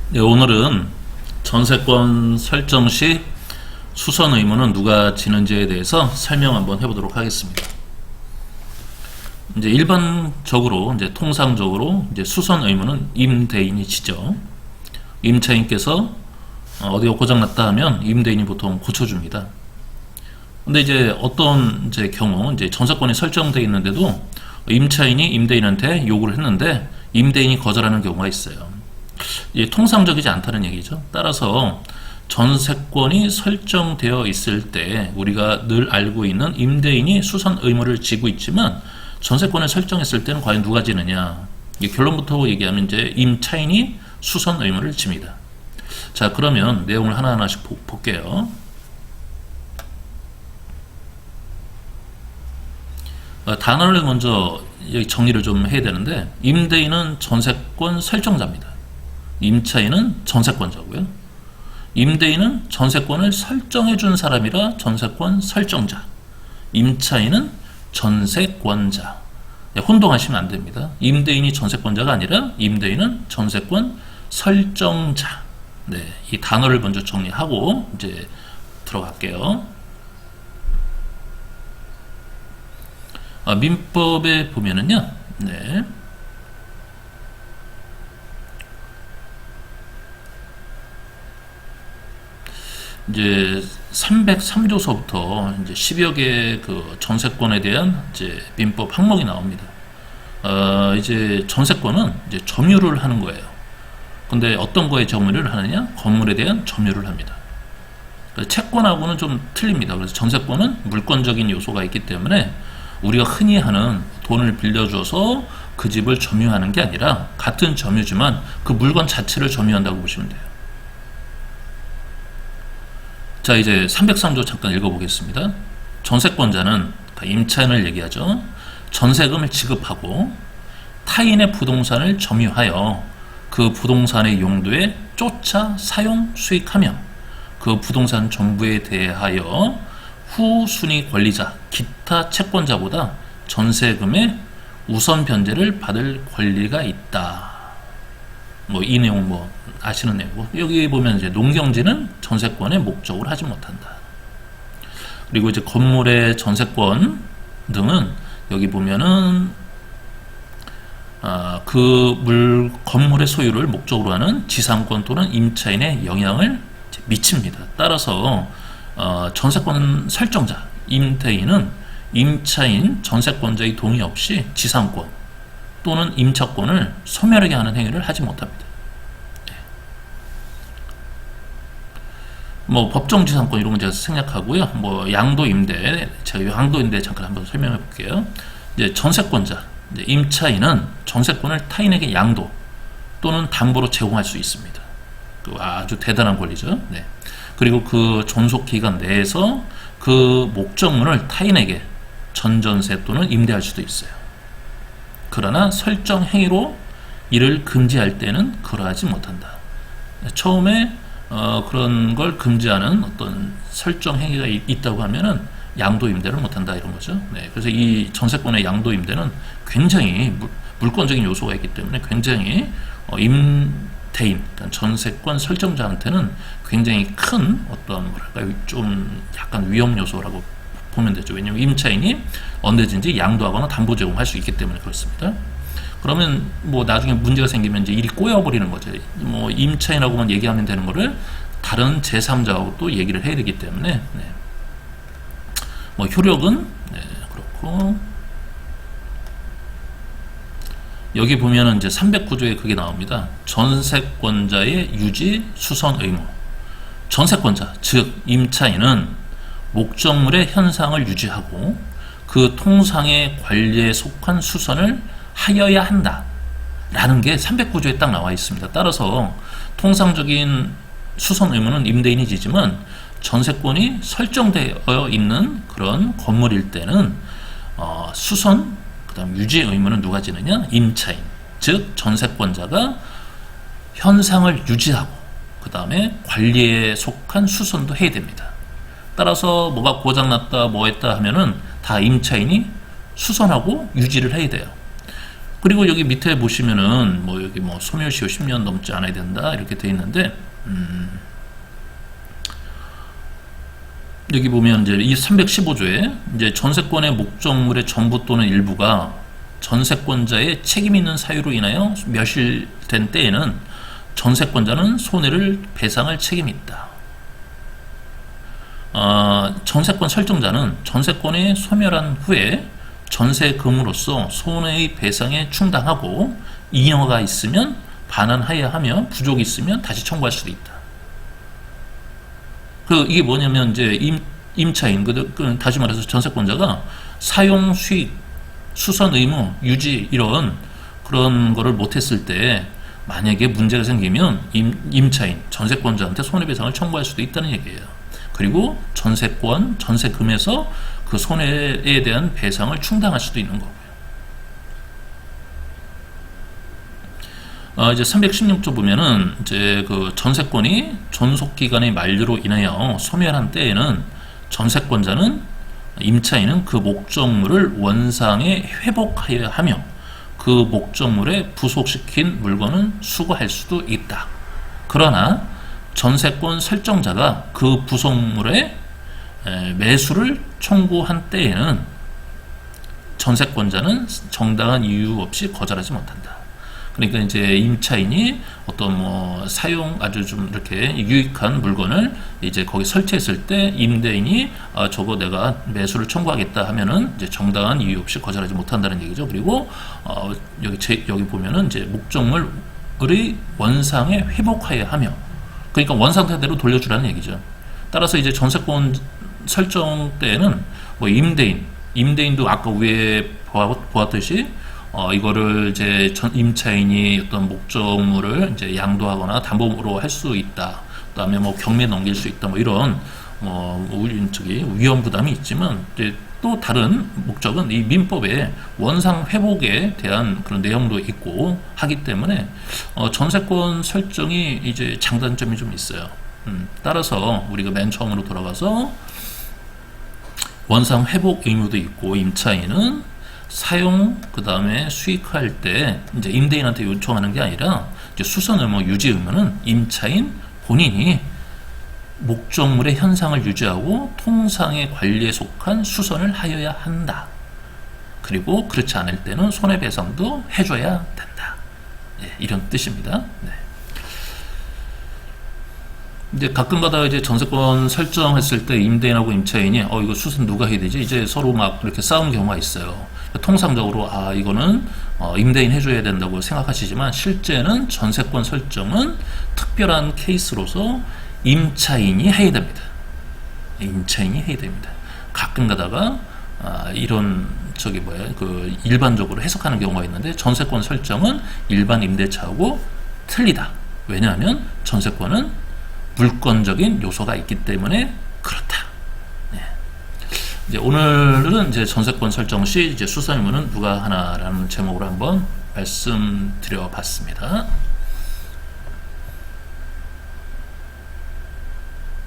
네, 오늘은 전세권 설정 시 수선 의무는 누가 지는지에 대해서 설명 한번 해보도록 하겠습니다. 이제 일반적으로, 통상적으로 수선 의무는 임대인이 지죠. 임차인께서 어디가 고장났다 하면 임대인이 보통 고쳐줍니다. 근데 이제 어떤 경우 전세권이 설정되어 있는데도 임차인이 임대인한테 요구를 했는데 임대인이 거절하는 경우가 있어요. 통상적이지 않다는 얘기죠. 따라서 전세권이 설정되어 있을 때 우리가 늘 알고 있는 임대인이 수선 의무를 지고 있지만 전세권을 설정했을 때는 과연 누가 지느냐? 결론부터 얘기하면 이제 임차인이 수선 의무를 집니다. 자, 그러면 내용을 하나하나씩 볼게요. 단어를 먼저 정리를 좀 해야 되는데, 임대인은 전세권 설정자입니다. 임차인은 전세권자고요. 임대인은 전세권을 설정해 준 사람이라 전세권 설정자, 임차인은 전세권자. 혼동하시면 안 됩니다. 임대인이 전세권자가 아니라 임대인은 전세권 설정자. 네, 이 단어를 먼저 정리하고 이제 들어갈게요. 민법에 보면은요, 네. 이제 303조서부터 이제 10여 개의 그 전세권에 대한 이제 민법 항목이 나옵니다. 이제 전세권은 이제 점유를 하는 거예요. 근데 어떤 거에 점유를 하느냐? 건물에 대한 점유를 합니다. 채권하고는 좀 틀립니다. 그래서 전세권은 물권적인 요소가 있기 때문에 우리가 흔히 하는 돈을 빌려줘서 그 집을 점유하는 게 아니라 같은 점유지만 그 물건 자체를 점유한다고 보시면 돼요. 자, 이제 303조 잠깐 읽어보겠습니다. 전세권자는 임차인을 얘기하죠. 전세금을 지급하고 타인의 부동산을 점유하여 그 부동산의 용도에 쫓아 사용 수익하며 그 부동산 전부에 대하여 후순위 권리자, 기타 채권자보다 전세금의 우선 변제를 받을 권리가 있다. 이 내용 아시는 내용이고, 여기 보면 이제 농경지는 전세권의 목적으로 하지 못한다. 그리고 이제 건물의 전세권 등은 여기 보면은 건물의 소유를 목적으로 하는 지상권 또는 임차인의 영향을 미칩니다. 따라서 전세권 설정자, 임대인은 임차인, 전세권자의 동의 없이 지상권 또는 임차권을 소멸하게 하는 행위를 하지 못합니다. 법정지상권 이런 건 제가 생략하고요. 양도임대, 제가 양도임대 잠깐 한번 설명해 볼게요. 이제 전세권자, 이제 임차인은 전세권을 타인에게 양도 또는 담보로 제공할 수 있습니다. 아주 대단한 권리죠. 네. 그리고 그 존속 기간 내에서 그 목적물을 타인에게 전전세 또는 임대할 수도 있어요. 그러나 설정 행위로 이를 금지할 때는 그러하지 못한다. 처음에 그런 걸 금지하는 어떤 설정 행위가 있다고 하면은 양도 임대를 못한다 이런 거죠. 네, 그래서 이 전세권의 양도 임대는 굉장히 물권적인 요소가 있기 때문에 굉장히 임대인, 그러니까 전세권 설정자한테는 굉장히 큰 어떤 좀 약간 위험 요소라고 보면 되죠. 왜냐하면 임차인이 언제든지 양도하거나 담보 제공할 수 있기 때문에 그렇습니다. 그러면 나중에 문제가 생기면 이제 일이 꼬여버리는 거죠. 임차인하고만 얘기하면 되는 거를 다른 제3자하고 또 얘기를 해야 되기 때문에, 네. 효력은, 네, 그렇고, 여기 보면은 이제 309조에 그게 나옵니다. 전세권자의 유지 수선 의무. 전세권자, 즉, 임차인은 목적물의 현상을 유지하고 그 통상의 관리에 속한 수선을 하여야 한다 라는 게 309조에 딱 나와 있습니다. 따라서 통상적인 수선 의무는 임대인이 지지만 전세권이 설정되어 있는 그런 건물일 때는 수선, 그 다음 유지 의무는 누가 지느냐? 임차인, 즉 전세권자가 현상을 유지하고 그 다음에 관리에 속한 수선도 해야 됩니다. 따라서 뭐가 고장났다 뭐 했다 하면은 다 임차인이 수선하고 유지를 해야 돼요. 그리고 여기 밑에 보시면은 뭐 여기 뭐 소멸시효 10년 넘지 않아야 된다 이렇게 돼 있는데 여기 보면 이제 이 315조에 이제 전세권의 목적물의 전부 또는 일부가 전세권자의 책임 있는 사유로 인하여 멸실된 때에는 전세권자는 손해를 배상할 책임이 있다. 전세권 설정자는 전세권이 소멸한 후에 전세금으로서 손해의 배상에 충당하고 이의가 있으면 반환하여야 하며 부족이 있으면 다시 청구할 수도 있다. 이게 뭐냐면 이제 임차인 다시 말해서 전세권자가 사용 수익, 수선 의무, 유지 이런 그런 거를 못했을 때 만약에 문제가 생기면 임차인, 전세권자한테 손해배상을 청구할 수도 있다는 얘기예요. 그리고 전세권, 전세금에서 그 손해에 대한 배상을 충당할 수도 있는 거고요. 이제 316조 보면은 이제 그 전세권이 존속 기간의 만료로 인하여 소멸한 때에는 전세권자는 임차인은 그 목적물을 원상에 회복하여야 하며 그 목적물에 부속시킨 물건은 수거할 수도 있다. 그러나 전세권 설정자가 그 부속물의 매수를 청구한 때에는 전세권자는 정당한 이유 없이 거절하지 못한다. 그러니까 이제 임차인이 어떤 뭐 사용 아주 좀 이렇게 유익한 물건을 이제 거기 설치했을 때 임대인이 저거 내가 매수를 청구하겠다 하면은 이제 정당한 이유 없이 거절하지 못한다는 얘기죠. 그리고 여기 보면은 이제 목적물의 원상에 회복하여야 하며, 그러니까 원상태대로 돌려주라는 얘기죠. 따라서 이제 전세권 설정 때에는 뭐 임대인도 아까 위에 보았듯이 이거를 이제 임차인이 어떤 목적물을 이제 양도하거나 담보로 할 수 있다. 그다음에 뭐 경매 넘길 수 있다. 뭐 이런 위험 부담이 있지만 또 다른 목적은 이 민법에 원상 회복에 대한 그런 내용도 있고 하기 때문에 전세권 설정이 이제 장단점이 좀 있어요. 따라서 우리가 맨 처음으로 돌아가서 원상 회복 의무도 있고 임차인은 사용 그 다음에 수익할 때 이제 임대인한테 요청하는 게 아니라 이제 수선 의무, 유지 의무는 임차인 본인이 목적물의 현상을 유지하고 통상의 관리에 속한 수선을 하여야 한다. 그리고 그렇지 않을 때는 손해배상도 해줘야 된다. 네, 이런 뜻입니다. 네. 이제 가끔가다 이제 전세권 설정했을 때 임대인하고 임차인이 이거 수선 누가 해야 되지? 이제 서로 막 이렇게 싸우는 경우가 있어요. 통상적으로 이거는 임대인 해줘야 된다고 생각하시지만 실제는 전세권 설정은 특별한 케이스로서 임차인이 해야 됩니다. 임차인이 해야 됩니다. 가끔 가다가 이런 일반적으로 해석하는 경우가 있는데 전세권 설정은 일반 임대차하고 틀리다. 왜냐하면 전세권은 물권적인 요소가 있기 때문에 그렇다. 네. 이제 오늘은 이제 전세권 설정 시 이제 수선 의무는 누가 하나라는 제목으로 한번 말씀드려 봤습니다.